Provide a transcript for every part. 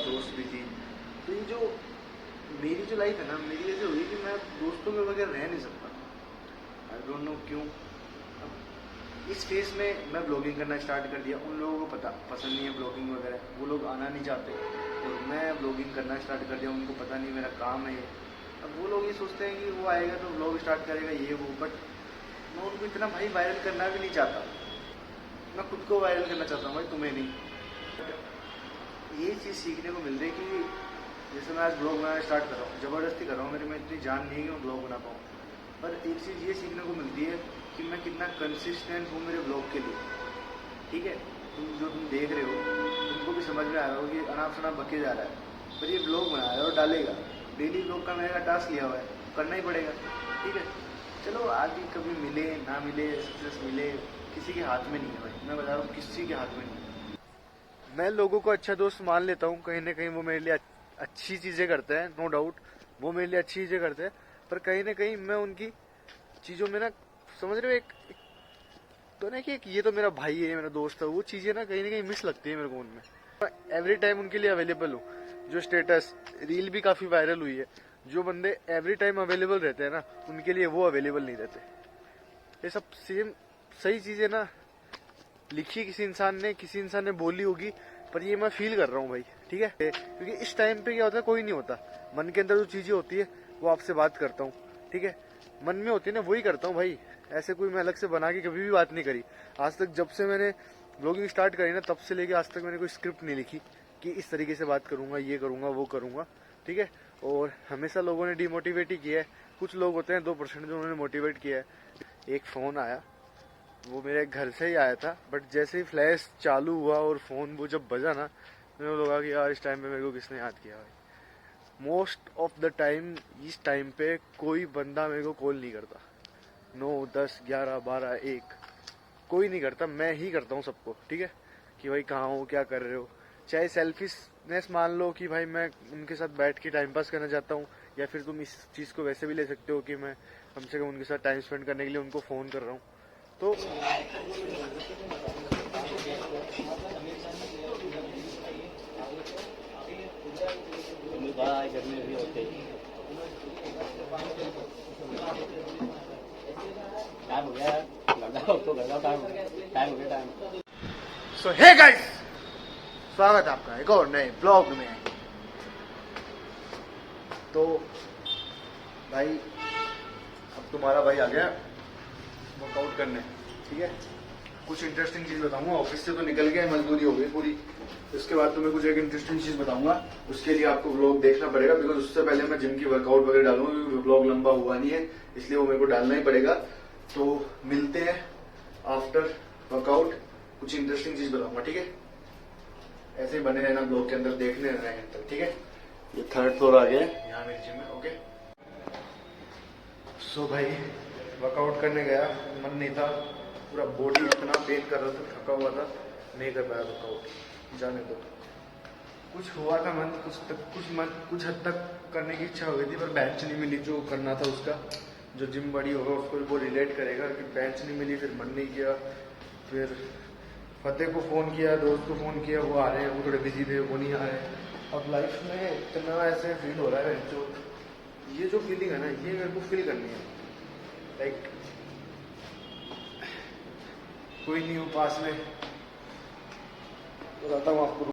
दोस्त भी थी। तो ये जो मेरी जो लाइफ है ना, मेरी ऐसे हुई कि मैं दोस्तों के बगैर रह नहीं सकता। आई डोंट नो क्यों। अब इस फेज में मैं ब्लॉगिंग करना स्टार्ट कर दिया। उन लोगों को पसंद नहीं है ब्लॉगिंग वगैरह, वो लोग आना नहीं चाहते। और मैं ब्लॉगिंग करना स्टार्ट कर दिया, उनको पता नहीं मेरा काम है ये। अब वो लोग ये सोचते हैं कि वो आएगा तो ब्लॉग स्टार्ट करेगा ये वो, बट मैं उनको इतना भाई वायरल करना भी नहीं चाहता। मैं खुद को वायरल करना चाहता हूँ भाई, तुम्हें नहीं। ये चीज़ सीखने को मिल रही है कि जैसे मैं आज ब्लॉग बनाना स्टार्ट कर रहा हूँ, ज़बरदस्ती कर रहा हूँ, मेरे में इतनी जान नहीं है कि मैं ब्लॉग बना पाऊँ। पर एक चीज़ ये सीखने को मिलती है कि मैं कितना कंसिस्टेंट हूँ मेरे ब्लॉग के लिए। ठीक है, तुम देख रहे हो, तुमको भी समझ में आ रहा हो कि अनाप शनाप बके जा रहा है, पर ये ब्लॉग बना रहा है और डालेगा। डेली ब्लॉग का मेरा टास्क लिया हुआ है, करना ही पड़ेगा। ठीक है, चलो आगे कभी मिले ना मिले, सक्सेस मिले, किसी के हाथ में नहीं है भाई। मैं बता रहा हूँ, किसी के हाथ में नहीं है। मैं लोगों को अच्छा दोस्त मान लेता हूँ, कहीं ना कहीं वो मेरे लिए अच्छी चीज़ें करते हैं, नो डाउट वो मेरे लिए अच्छी चीज़ें करते हैं। पर कहीं ना कहीं मैं उनकी चीज़ों में ना, समझ रहे हो, एक तो ना कि ये तो मेरा भाई है, मेरा दोस्त है, वो चीज़ें ना कहीं मिस लगती है मेरे को उनमें। एवरी टाइम उनके लिए अवेलेबल हूँ। जो स्टेटस रील भी काफ़ी वायरल हुई है, जो बंदे एवरी टाइम अवेलेबल रहते हैं ना, उनके लिए वो अवेलेबल नहीं रहते। ये सब सेम सही चीज़ें ना लिखी किसी इंसान ने बोली होगी, पर ये मैं फील कर रहा हूँ भाई। ठीक है, क्योंकि इस टाइम पे क्या होता है, कोई नहीं होता। मन के अंदर जो चीजें होती है वो आपसे बात करता हूँ। ठीक है, मन में होती है ना, वही करता हूँ भाई। ऐसे कोई मैं अलग से बना के कभी भी बात नहीं करी आज तक। जब से मैंने ब्लॉगिंग स्टार्ट करी ना, तब से लेके आज तक मैंने कोई स्क्रिप्ट नहीं लिखी कि इस तरीके से बात करूंगा, ये करूंगा, वो करूंगा। ठीक है, और हमेशा लोगों ने डिमोटिवेट ही किया है। कुछ लोग होते हैं 2% जो उन्होंने मोटिवेट किया है। एक फोन आया, वो मेरे घर से ही आया था, बट जैसे ही फ्लैश चालू हुआ और फोन वो जब बजा ना, मेरे को लगा कि यार इस टाइम पे मेरे को किसने याद किया भाई। मोस्ट ऑफ द टाइम इस टाइम पे कोई बंदा मेरे को कॉल नहीं करता। 9, 10, 11, 12, 1 कोई नहीं करता, मैं ही करता हूँ सबको। ठीक है, कि भाई कहाँ हो, क्या कर रहे हो। चाहे सेल्फिशनेस मान लो कि भाई मैं उनके साथ बैठ के टाइम पास करना चाहता हूँ, या फिर तुम इस चीज़ को वैसे भी ले सकते हो कि मैं कम से कम उनके साथ टाइम स्पेंड करने के लिए उनको फ़ोन कर रहा हूँ। तो सो हे गाइस, स्वागत है आपका एक और नए ब्लॉग में। तो भाई अब तुम्हारा भाई आ गया वर्कआउट करने। ठीक है, कुछ इंटरेस्टिंग चीज बताऊंगा। ऑफिस से तो निकल गए, मजदूरी हो गई पूरी। उसके बाद तुम्हें कुछ एक इंटरेस्टिंग चीज बताऊंगा, उसके लिए आपको व्लॉग देखना पड़ेगा, बिकॉज उससे पहले मैं जिम की वर्कआउट वगैरह डालूंगा। व्लॉग लंबा हुआ नहीं है, इसलिए वो मेरे को डालना ही पड़ेगा। तो मिलते हैं आफ्टर वर्कआउट, कुछ इंटरेस्टिंग चीज बताऊंगा। ठीक है, ऐसे ही बने रहना ब्लॉग के अंदर, देखने रहना है तक। ठीक है, ये 3rd फ्लोर आ गया, यहाँ मेरी जिम है। ओके, सो भाई वर्कआउट करने गया, मन नहीं था, पूरा बॉडी इतना पेन कर रहा था, थका हुआ था, नहीं कर पाया वर्कआउट। जाने दो। कुछ हुआ था मन, कुछ हद तक करने की इच्छा हो गई थी, पर बेंच नहीं मिली जो करना था उसका। जो जिम बड़ी होगा उसको वो रिलेट करेगा कि बेंच नहीं मिली, फिर मन नहीं किया। फिर फतेह को फ़ोन किया, दोस्त को फ़ोन किया, वो आ रहे हैं, वो थोड़े बिजी थे, वो नहीं आ रहे। अब लाइफ में इतना ऐसे फील हो रहा है जो ये जो फीलिंग है ना, ये मेरे को फील करनी है। लाइक कोई नहीं हो पास में, बताता हूँ आपको।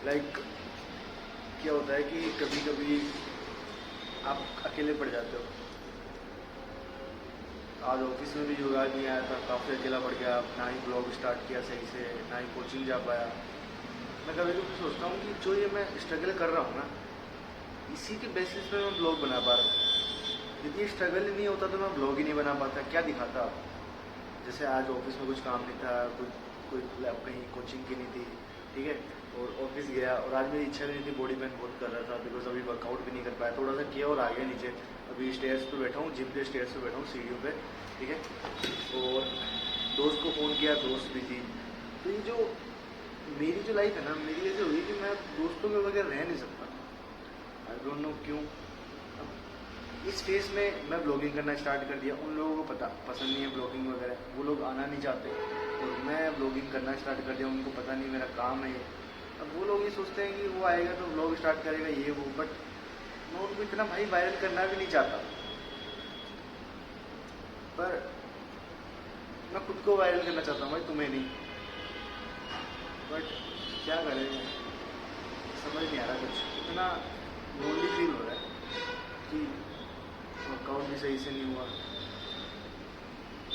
लाइक क्या होता है कि कभी कभी आप अकेले पड़ जाते हो। आज ऑफिस में भी जुगाड़ नहीं आया था, काफ़ी अकेला पड़ गया, ना ही ब्लॉग स्टार्ट किया सही से, ना ही कोचिंग जा पाया। मैं कभी कभी सोचता हूँ कि जो ये मैं स्ट्रगल कर रहा हूँ ना, इसी के बेसिस पे मैं ब्लॉग बना पा रहा हूँ। यदि ये स्ट्रगल ही नहीं होता तो मैं ब्लॉग ही नहीं बना पाता, क्या दिखाता आप। जैसे आज ऑफिस में कुछ काम नहीं था, कोई कहीं कोचिंग की नहीं थी। ठीक है, और ऑफिस गया, और आज मेरी इच्छा नहीं थी, बॉडी पेन बहुत कर रहा था, बिकॉज अभी वर्कआउट भी नहीं कर पाया। थोड़ा सा किया और आ गया नीचे। अभी स्टेयर्स पे बैठा हूँ, जिम के स्टेयर्स पे बैठा हूँ, सीढ़ियों पे। ठीक है, और दोस्त को फ़ोन किया, दोस्त भी थी। तो ये जो मेरी जो लाइफ है ना, मेरी ऐसे हुई कि मैं दोस्तों के बगैर रह नहीं सकता। आई डोंट नो क्यों। अब इस फेज में मैं ब्लॉगिंग करना स्टार्ट कर दिया। उन लोगों को पसंद नहीं है ब्लॉगिंग वगैरह, वो लोग आना नहीं चाहते। और मैं ब्लॉगिंग करना स्टार्ट कर दिया, उनको पता नहीं मेरा काम है ये। अब वो लोग ये सोचते हैं कि वो आएगा तो ब्लॉग स्टार्ट करेगा ये वो, बट मैं उनको इतना भाई वायरल करना भी नहीं चाहता, पर मैं खुद को वायरल करना चाहता हूँ भाई, तुम्हें नहीं। बट क्या करें, समझ नहीं आ रहा कुछ, इतना लोनली फील हो रहा है कि वर्कआउट भी सही से नहीं हुआ।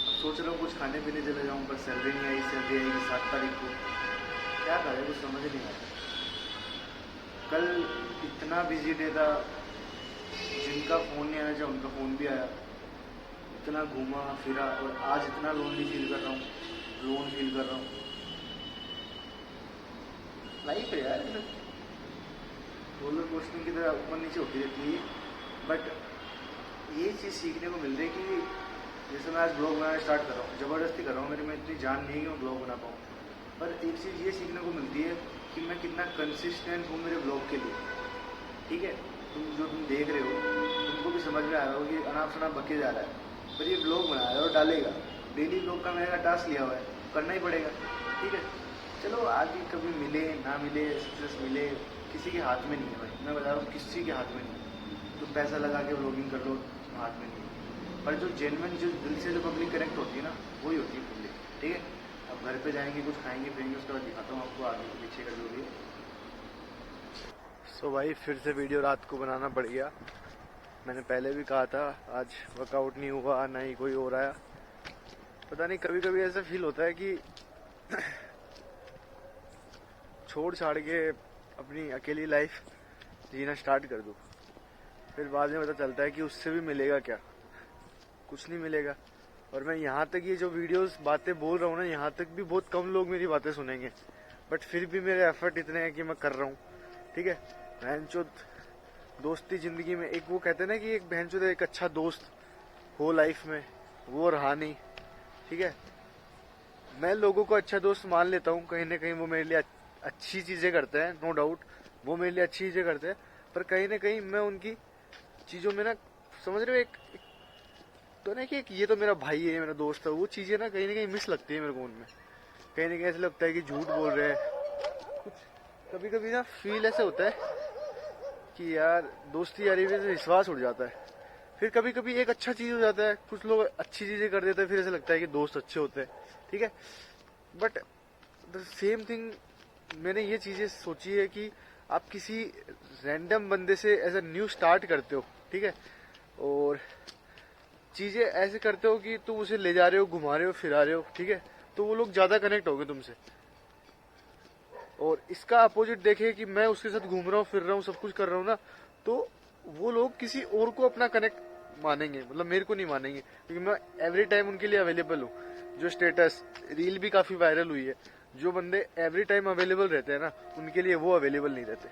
अब सोच रहा हूँ कुछ खाने पीने चले जाऊँ, पर सैलरी नहीं आई, सैलरी आएगी 7 तारीख को, क्या करें कुछ समझ नहीं आ रहा। कल इतना बिजी डे था, जिनका फ़ोन नहीं आना चाहिए उनका फ़ोन भी आया, इतना घूमा फिरा, और आज इतना लोनली फील कर रहा हूँ, लोन फील कर रहा हूँ। लाइफ है यार, रोलर कोस्टर की तरह ऊपर नीचे होती रहती है। बट ये चीज़ सीखने को मिल रही है कि जैसे मैं आज ब्लॉग बनाना स्टार्ट कर रहा हूँ, ज़बरदस्ती कर रहा हूँ, मेरे में इतनी जान नहीं है कि मैं ब्लॉग बना पाऊँ, पर एक चीज़ ये सीखने को मिलती है कि मैं कितना कंसिस्टेंट हूँ मेरे ब्लॉग के लिए। ठीक है, तुम देख रहे हो, तुमको भी समझ में आ रहा हो कि अनाप शनाप बके जा रहा है, पर ये ब्लॉग बना रहा है और डालेगा, डेली ब्लॉग का मैंने टास्क लिया हुआ है, करना ही पड़ेगा। ठीक है, चलो आगे कभी मिले ना मिले, सक्सेस मिले, किसी के हाथ में नहीं है भाई, मैं बता रहा हूँ किसी के हाथ में नहीं है। तुम पैसा लगा के ब्लॉगिंग कर लो, हाथ में नहीं है, पर जो जेन्युइन, जो दिल से जो पब्लिक कनेक्ट होती है ना, वही होती है पब्लिक। ठीक है, अब घर पे जाएंगे, कुछ खाएंगे पिएंगे, उसके बाद दिखाता हूँ आपको आगे पीछे का जो भी है। सो भाई फिर से वीडियो रात को बनाना पड़ गया। मैंने पहले भी कहा था आज वर्कआउट नहीं हुआ, ना ही कोई हो रहा है। पता नहीं, कभी कभी ऐसा फील होता है कि छोड़ छाड़ के अपनी अकेली लाइफ जीना स्टार्ट कर दूँ, फिर बाद में पता चलता है कि उससे भी मिलेगा क्या, कुछ नहीं मिलेगा। और मैं यहाँ तक ये जो वीडियोस बातें बोल रहा हूँ ना, यहाँ तक भी बहुत कम लोग मेरी बातें सुनेंगे, बट फिर भी मेरे एफर्ट इतने हैं कि मैं कर रहा हूँ। ठीक है, बहनचोद दोस्ती जिंदगी में, एक वो कहते हैं ना कि एक बहनचोद एक अच्छा दोस्त हो लाइफ में, वो रहा नहीं। ठीक है, मैं लोगों को अच्छा दोस्त मान लेता हूँ, कहीं ना कहीं वो मेरे लिए अच्छी चीजें करते हैं, नो डाउट वो मेरे लिए अच्छी चीजें करते हैं, पर कहीं ना कहीं मैं उनकी चीजों में ना, समझ रहे हो, एक तो ना कि ये तो मेरा भाई है, मेरा दोस्त है, वो चीजें ना कहीं मिस लगती है मेरे को उनमें। कहीं ना कहीं ऐसा लगता है कि झूठ बोल रहे हैं कुछ, कभी कभी ना फील ऐसे होता है कि यार दोस्ती यारी में विश्वास उड़ जाता है। फिर कभी कभी एक अच्छा चीज हो जाता है, कुछ लोग अच्छी चीजें कर देते हैं, फिर ऐसा लगता है कि दोस्त अच्छे होते हैं। ठीक है, बट द सेम थिंग, मैंने ये चीजें सोची है कि आप किसी रैंडम बंदे से ऐसा न्यू स्टार्ट करते हो, ठीक है, और चीजें ऐसे करते हो कि तुम उसे ले जा रहे हो, घुमा रहे हो, फिरा रहे हो, ठीक है, तो वो लोग ज्यादा कनेक्ट हो गए तुमसे। और इसका अपोजिट देखे कि मैं उसके साथ घूम रहा हूँ, फिर रहा हूँ, सब कुछ कर रहा हूँ ना, तो वो लोग किसी और को अपना कनेक्ट मानेंगे, मतलब मेरे को नहीं मानेंगे, क्योंकि मैं एवरी टाइम उनके लिए अवेलेबल हूँ। जो स्टेटस रील भी काफी वायरल हुई है, जो बंदे एवरी टाइम अवेलेबल रहते हैं ना, उनके लिए वो अवेलेबल नहीं रहते।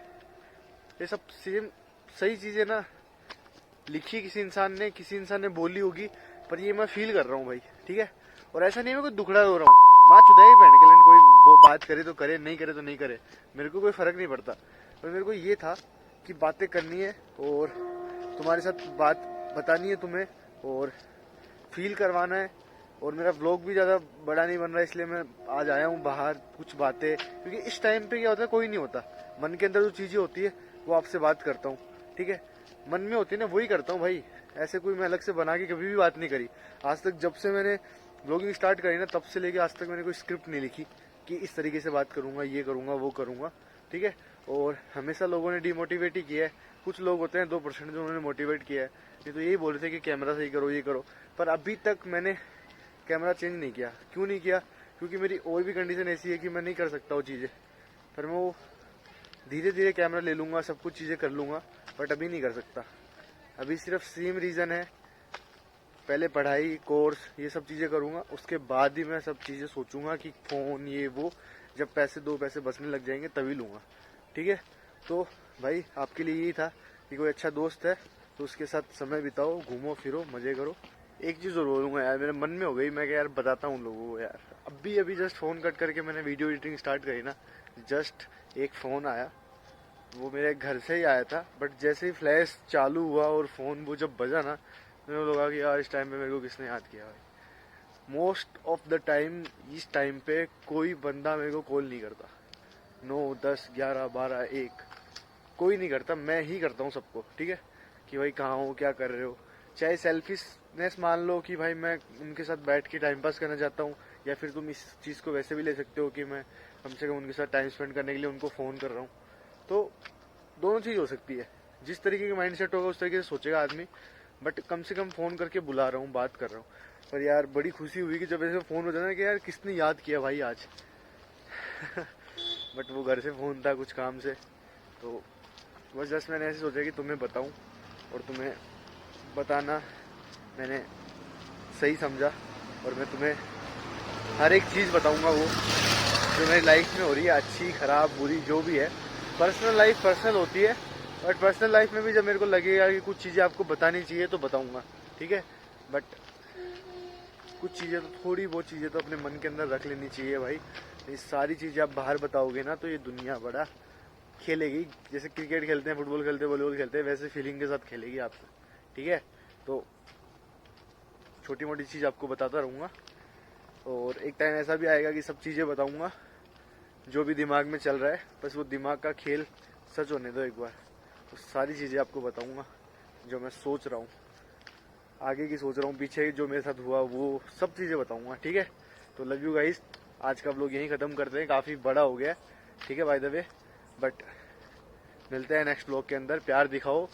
ये सब सेम सही चीजें ना लिखी किसी इंसान ने बोली होगी, पर ये मैं फील कर रहा हूँ भाई। ठीक है, और ऐसा नहीं है मैं कोई दुखड़ा हो रहा हूँ, माँ चुदाई बहन के लिए, कोई वो बात करे तो करे, नहीं करे तो नहीं करे, मेरे को कोई फर्क नहीं पड़ता। पर मेरे को ये था कि बातें करनी है और तुम्हारे साथ बात बतानी है तुम्हें, और फील करवाना है। और मेरा व्लॉग भी ज़्यादा बड़ा नहीं बन रहा, इसलिए मैं आज आया हूँ बाहर, कुछ बातें, क्योंकि इस टाइम पे क्या होता है, कोई नहीं होता, मन के अंदर जो चीज़ें होती है वो आपसे बात करता हूँ। ठीक है, मन में होती है ना, वही करता हूँ भाई, ऐसे कोई मैं अलग से बना के कभी भी बात नहीं करी आज तक। जब से मैंने व्लॉगिंग स्टार्ट करी ना, तब से लेके आज तक मैंने कोई स्क्रिप्ट नहीं लिखी कि इस तरीके से बात करूंगा, ये करूंगा, वो करूंगा। ठीक है, और हमेशा लोगों ने डिमोटिवेट ही किया है। कुछ लोग होते हैं 2% जो उन्होंने मोटिवेट किया है, नहीं तो यही बोल रहे थे कि कैमरा सही करो, ये करो, पर अभी तक मैंने कैमरा चेंज नहीं किया। क्यों नहीं किया? क्योंकि मेरी और भी कंडीशन ऐसी है कि मैं नहीं कर सकता वो चीज़ें, पर मैं वो धीरे धीरे कैमरा ले लूंगा, सब कुछ चीज़ें कर लूंगा, बट अभी नहीं कर सकता। अभी सिर्फ सेम रीज़न है, पहले पढ़ाई, कोर्स, ये सब चीज़ें करूंगा, उसके बाद ही मैं सब चीज़ें सोचूंगा कि फ़ोन ये वो, जब पैसे 2 पैसे बचने लग जाएंगे तभी लूंगा। ठीक है, तो भाई आपके लिए यही था कि कोई अच्छा दोस्त है तो उसके साथ समय बिताओ, घूमो फिरो, मज़े करो। एक चीज़ और बोलूँगा यार, मेरे मन में हो गई, मैं क्या यार बताता हूँ लोगों को यार। अभी जस्ट फ़ोन कट करके मैंने वीडियो एडिटिंग स्टार्ट करी ना, जस्ट एक फ़ोन आया, वो मेरे घर से ही आया था, बट जैसे ही फ्लैश चालू हुआ और फ़ोन वो जब बजा ना, मेरे को लगा कि यार इस टाइम पे मेरे को किसने याद किया भाई। मोस्ट ऑफ द टाइम इस टाइम पे कोई बंदा मेरे को कॉल नहीं करता, 9, 10, 11, 12, 1 कोई नहीं करता, मैं ही करता हूँ सबको, ठीक है, कि भाई कहाँ हो, क्या कर रहे हो। चाहे सेल्फिशनेस मान लो कि भाई मैं उनके साथ बैठ के टाइम पास करना चाहता हूँ, या फिर तुम इस चीज़ को वैसे भी ले सकते हो कि मैं कम से कम उनके साथ टाइम स्पेंड करने के लिए उनको फ़ोन कर रहा हूँ। तो दोनों चीज़ हो सकती है, जिस तरीके का माइंड सेट होगा उस तरीके से सोचेगा आदमी, बट कम से कम फ़ोन करके बुला रहा हूँ, बात कर रहा हूँ। पर यार बड़ी खुशी हुई कि जब ऐसे फ़ोन हो जाना कि यार किसने याद किया भाई आज। बट वो घर से फ़ोन था कुछ काम से, तो बस जस्ट मैंने ऐसे सोचा कि तुम्हें बताऊं, और तुम्हें बताना मैंने सही समझा, और मैं तुम्हें हर एक चीज़ बताऊंगा वो जो मेरी लाइफ में हो रही है, अच्छी ख़राब बुरी जो भी है। पर्सनल लाइफ पर्सनल होती है, बट पर्सनल लाइफ में भी जब मेरे को लगेगा कि कुछ चीज़ें आपको बतानी चाहिए तो बताऊंगा, ठीक है। बट कुछ चीज़ें तो थोड़ी बहुत चीज़ें तो अपने मन के अंदर रख लेनी चाहिए भाई। ये सारी चीज़ें आप बाहर बताओगे ना तो ये दुनिया बड़ा खेलेगी, जैसे क्रिकेट खेलते हैं, फुटबॉल खेलते हैं, वॉलीबॉल खेलते हैं, वैसे फीलिंग के साथ खेलेगी आपको, ठीक है। तो छोटी मोटी चीज़ आपको बताता रहूँगा, और एक टाइम ऐसा भी आएगा कि सब चीज़ें बताऊँगा जो भी दिमाग में चल रहा है, बस वो दिमाग का खेल सच होने दो एक बार। तो सारी चीज़ें आपको बताऊँगा जो मैं सोच रहा हूँ, आगे की सोच रहा हूँ, पीछे जो मेरे साथ हुआ वो सब चीज़ें बताऊँगा, ठीक है। तो लव यू गाइस, आज का व्लॉग यहीं ख़त्म करते हैं, काफ़ी बड़ा हो गया है, ठीक है बाय द वे। बट मिलते हैं नेक्स्ट व्लॉग के अंदर, प्यार दिखाओ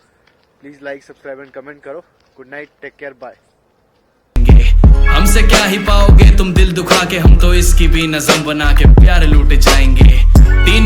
please, like subscribe and comment करो। Good night, take care, bye. हमसे क्या ही पाओगे तुम दिल दुखा के, हम तो इसकी भी नज़म बना के प्यार लूट जाएंगे।